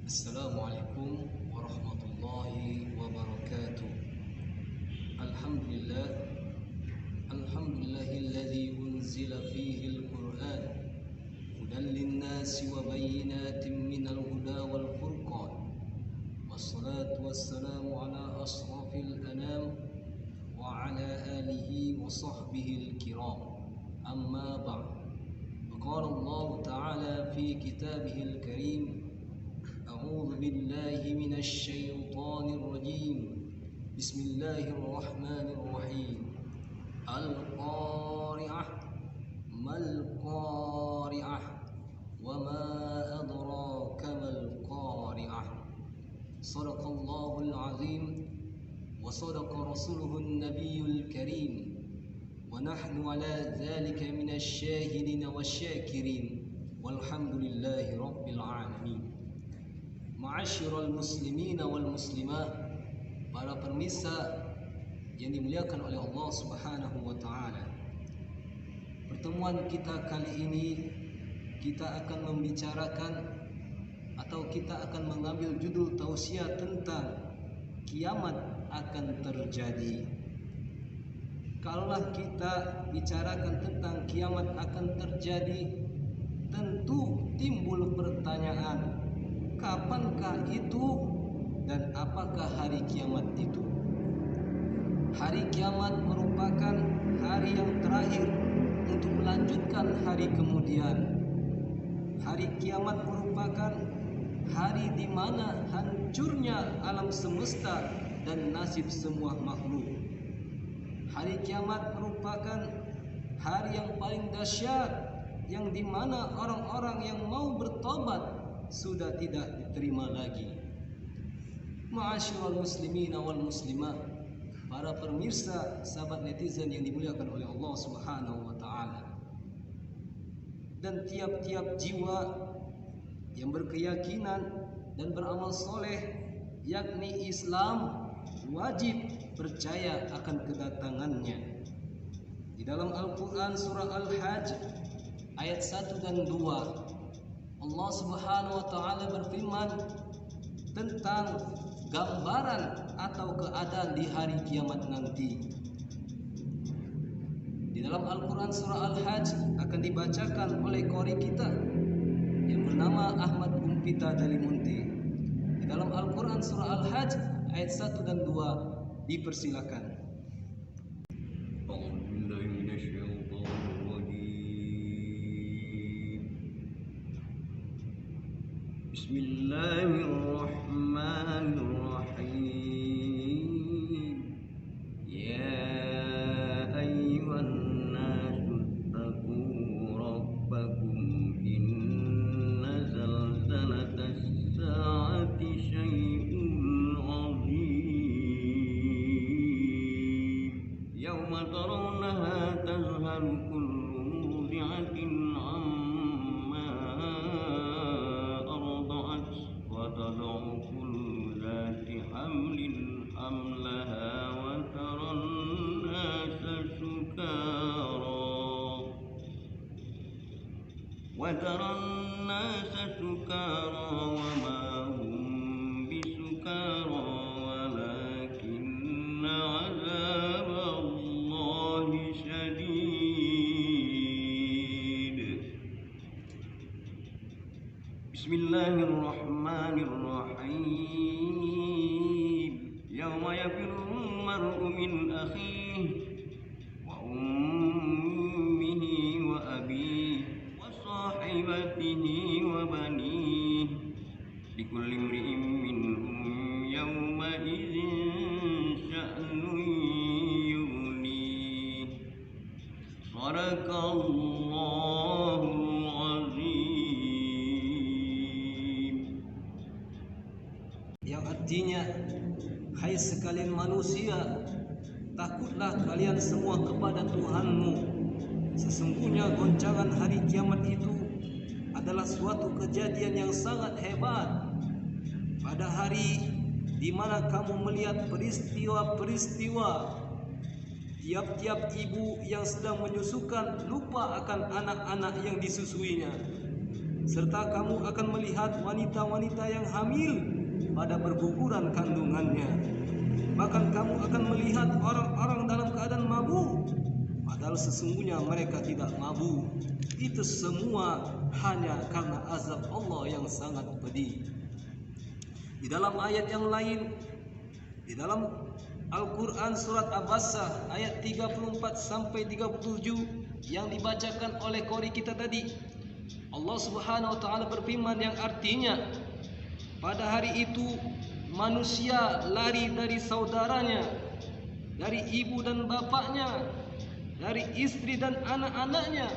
Assalamualaikum warahmatullahi wabarakatuh. Alhamdulillah, alhamdulillahilladzi unzila fihi al-Qur'an hudan lin-nasi wa bayyinatin minal huda wal furqan. Wassalatu wassalamu ala asrafil anam wa ala alihi wa sahbihi al-kiram. Amma ba'd. Qala Allah Ta'ala fi kitabihil karim: أعوذ بالله من الشيطان الرجيم بسم الله الرحمن الرحيم القارعة ما القارعة وما أدراك ما القارعة صدق الله العظيم وصدق رسوله النبي الكريم ونحن على ذلك من الشاهدين والشاكرين والحمد لله رب العالمين. Ma'asyiral muslimin wal muslimat, para pemirsa yang dimuliakan oleh Allah Subhanahu wa taala. Pertemuan kita kali ini kita akan membicarakan atau kita akan mengambil judul tausiah tentang kiamat akan terjadi. Kalaulah kita bicarakan tentang kiamat akan terjadi, tentu timbul pertanyaan, kapankah itu dan apakah hari kiamat itu? Hari kiamat merupakan hari yang terakhir untuk melanjutkan hari kemudian. Hari kiamat merupakan hari di mana hancurnya alam semesta dan nasib semua makhluk. Hari kiamat merupakan hari yang paling dahsyat, yang di mana orang-orang yang mau bertobat sudah tidak diterima lagi. Ma'asyiral muslimin wal muslimat, para pemirsa, sahabat netizen yang dimuliakan oleh Allah Subhanahu wa taala. Dan tiap-tiap jiwa yang berkeyakinan dan beramal soleh, yakni Islam, wajib percaya akan kedatangannya. Di dalam Al-Quran surah Al-Hajj ayat 1 dan 2, Allah Subhanahu wa taala berfirman tentang gambaran atau keadaan di hari kiamat nanti. Di dalam Al-Quran surah Al-Hajj akan dibacakan oleh qori kita yang bernama Ahmad Umpita Dalimunti. Di dalam Al-Quran surah Al-Hajj ayat 1 dan 2 dipersilakan. Bismillahirrahmanirrahim. Ya ayyuhan nasu taqu rabbakum inna zalzalatas saati syai'un 'azim. Yawma tarawnaha tazhalu kullu murdi'atin 'amma arda'at wa tad'u kullu dhati hamlin hamlaha wa taran nasa sukara wa ma hum bisukara walakinna 'adzaballahi syadid. Bismillahirrahmanirrahim. Yawma yafirru mar'u min akhihi wa ummihi wa abihi wa sahibatihi wa banihi likulli imri'in minhum yawma idzin sya'nun yughnihi. Sadaqallahul azim. Yang artinya, hai sekalian manusia, takutlah kalian semua kepada Tuhanmu. Sesungguhnya goncangan hari kiamat itu adalah suatu kejadian yang sangat hebat. Pada hari di mana kamu melihat peristiwa-peristiwa, tiap-tiap ibu yang sedang menyusukan lupa akan anak-anak yang disusuinya. serta kamu akan melihat wanita-wanita yang hamil pada berguguran kandungannya. Bahkan kamu akan melihat orang-orang dalam keadaan mabuk, padahal sesungguhnya mereka tidak mabuk. Itu semua hanya karena azab Allah yang sangat pedih. Di dalam ayat yang lain, di dalam Al-Quran surat Abasa ayat 34 sampai 37 yang dibacakan oleh qori kita tadi, Allah Subhanahu wa taala berfirman yang artinya, pada hari itu manusia lari dari saudaranya, dari ibu dan bapaknya, dari istri dan anak-anaknya.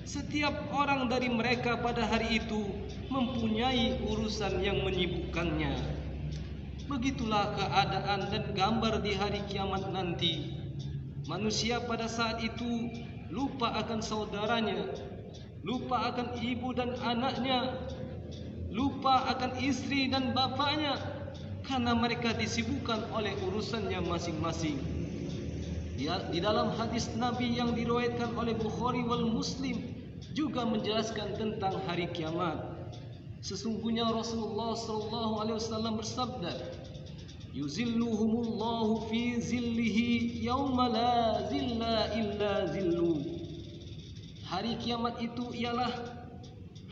Setiap orang dari mereka pada hari itu mempunyai urusan yang menyibukkannya. Begitulah keadaan dan gambar di hari kiamat nanti. Manusia pada saat itu lupa akan saudaranya, lupa akan ibu dan anaknya, lupa akan istri dan bapaknya, karena mereka disibukkan oleh urusannya masing-masing. Di dalam hadis Nabi yang diriwayatkan oleh Bukhari wal Muslim juga menjelaskan tentang hari kiamat. Sesungguhnya Rasulullah SAW bersabda, "Yuzilluhumullahu fi zillihi yauma la zilla illa zillu." Hari kiamat itu ialah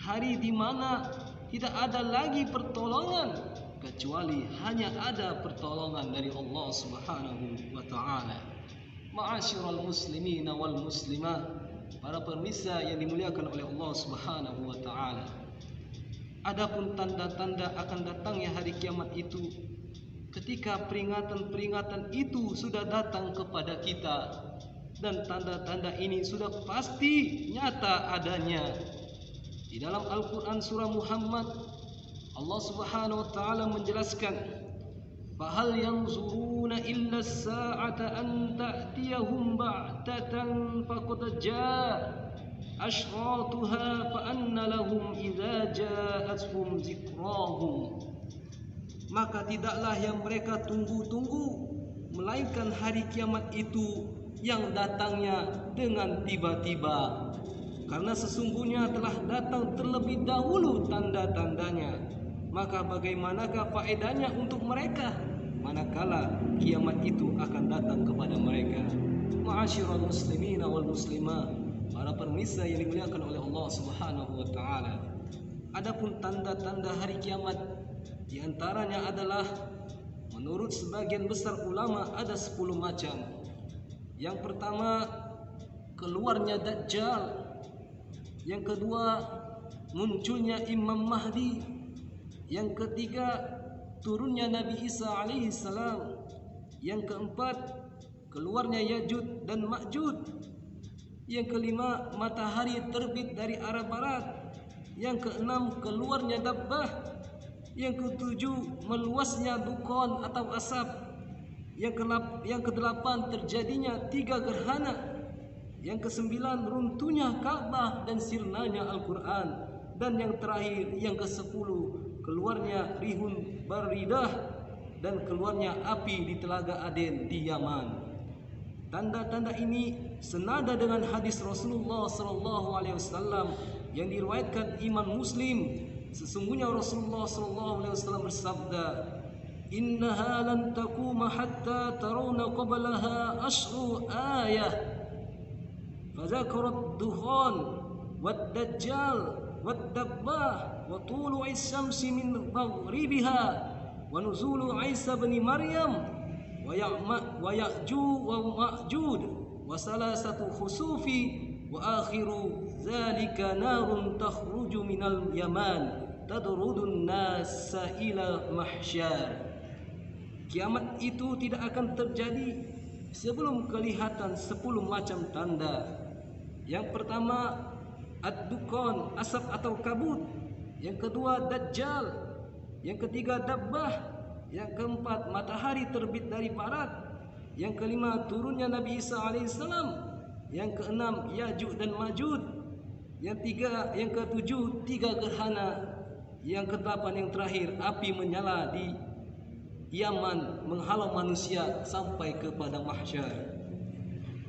hari di mana tidak ada lagi pertolongan kecuali hanya ada pertolongan dari Allah Subhanahu wa taala. Ma'asyiral muslimin wal muslimat, para pemirsa yang dimuliakan oleh Allah Subhanahu wa taala. Adapun tanda-tanda akan datangnya hari kiamat itu ketika peringatan-peringatan itu sudah datang kepada kita, dan tanda-tanda ini sudah pasti nyata adanya. Di dalam Al-Quran surah Muhammad, Allah Subhanahu wa taala menjelaskan, "Fahal yanzuruna illa as-sa'ata an ta'tiyahum ba'tatan faqad jaa asyratuha fa anna lahum idza ja'atuhum zikrahum." Maka tidaklah yang mereka tunggu-tunggu melainkan hari kiamat itu yang datangnya dengan tiba-tiba, karena sesungguhnya telah datang terlebih dahulu tanda-tandanya. Maka bagaimanakah faedahnya untuk mereka manakala kiamat itu akan datang kepada mereka? Ma'asyiral muslimin wal muslimat, para pemirsa yang dimuliakan oleh Allah Subhanahu wa taala. Adapun tanda-tanda hari kiamat di antaranya adalah, menurut sebagian besar ulama ada 10 macam. Yang pertama, keluarnya Dajjal. Yang kedua, munculnya Imam Mahdi. Yang ketiga, turunnya Nabi Isa alaihi salam. Yang keempat, keluarnya Ya'juj dan Ma'juj. Yang kelima, matahari terbit dari arah barat. Yang keenam, keluarnya Dabbah. Yang ketujuh, meluasnya dukhan atau asap. Yang kedelapan, terjadinya 3 gerhana. Yang kesembilan, runtuhnya Ka'bah dan sirnanya Al-Quran. Dan yang terakhir, yang ke-10, keluarnya rihun baridah dan keluarnya api di telaga Aden di Yaman. Tanda-tanda ini senada dengan hadis Rasulullah SAW yang diriwayatkan Imam Muslim. Sesungguhnya Rasulullah SAW bersabda, "Innaha lan taquma hatta tarawna qablaha ashru ayah." Fadzakarat dukhan wad dajjal wad dabbah wa tulu'i syamsi min maghribiha wa nuzulu Isa bin Maryam wa Ya'juj wa Ma'juj wa salasatu khusufi wa akhiru dzalika narun takhruju minal yaman tadrudun nasa ila mahsyar. Kiamat itu tidak akan terjadi sebelum kelihatan 10 macam tanda. Yang pertama, ad-dukhan, asap atau kabut. Yang kedua, Dajjal. Yang ketiga, Dabbah. Yang keempat, matahari terbit dari barat. Yang kelima, turunnya Nabi Isa alaihissalam. Yang keenam, Ya'juj dan Ma'juj. Yang ketujuh, 3 gerhana. Yang kedelapan, yang terakhir, api menyala di Yaman menghalau manusia sampai kepada mahsyar.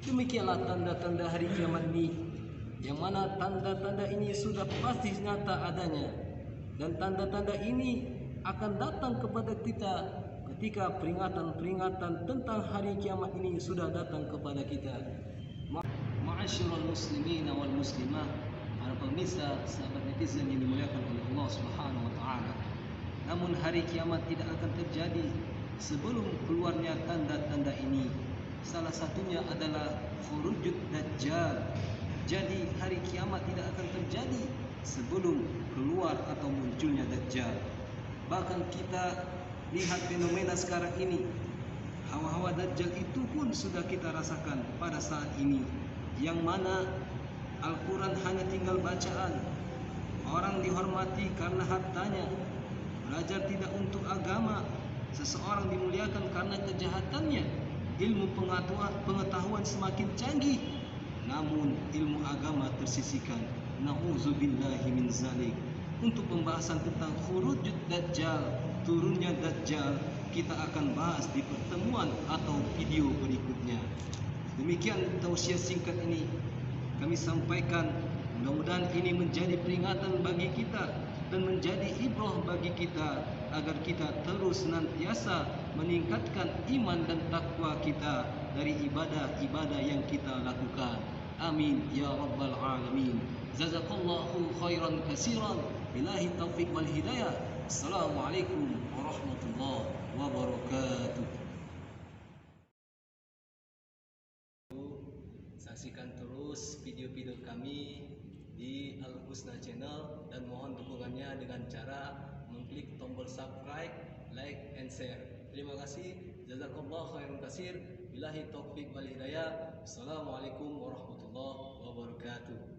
Demikianlah tanda-tanda hari kiamat ini, yang mana mana tanda-tanda ini sudah pasti nyata adanya, dan tanda-tanda ini akan datang kepada kita ketika peringatan-peringatan tentang hari kiamat ini sudah datang kepada kita. Ma'asyiral muslimin wal muslimah, para pemirsa, sahabat netizen yang dimuliakan oleh Allah Subhanahu wa taala. Namun hari kiamat tidak akan terjadi sebelum keluarnya tanda-tanda ini. Salah satunya adalah khurujud dajjal. Jadi hari kiamat tidak akan terjadi sebelum keluar atau munculnya dajjal. Bahkan kita lihat fenomena sekarang ini, hawa-hawa dajjal itu pun sudah kita rasakan pada saat ini, yang mana Al-Quran hanya tinggal bacaan. Orang dihormati karena hartanya, belajar tidak untuk agama. Seseorang dimuliakan karena kejahatannya. Ilmu pengetahuan semakin canggih, namun ilmu agama tersisihkan. Na'udzubillahi min zalik. Untuk pembahasan tentang khurujud dajjal, turunnya dajjal, kita akan bahas di pertemuan atau video berikutnya. Demikian tausiah singkat ini kami sampaikan. Mudah-mudahan ini menjadi peringatan bagi kita dan menjadi ibrah bagi kita, agar kita terus senantiasa meningkatkan iman dan takwa kita dari ibadah-ibadah yang kita lakukan. Amin ya rabbal alamin. Jazakallahu khairan katsiran. Billahi taufiq wal hidayah. Assalamualaikum warahmatullahi wabarakatuh. Saksikan terus video-video kami di Al Husna Channel dan mohon dukungannya dengan cara mengklik tombol subscribe, like, and share. Terima kasih. Jazakallahu khairan katsir. Billahi taufiq wal hidayah. Assalamualaikum warahmatullahi wabarakatuh.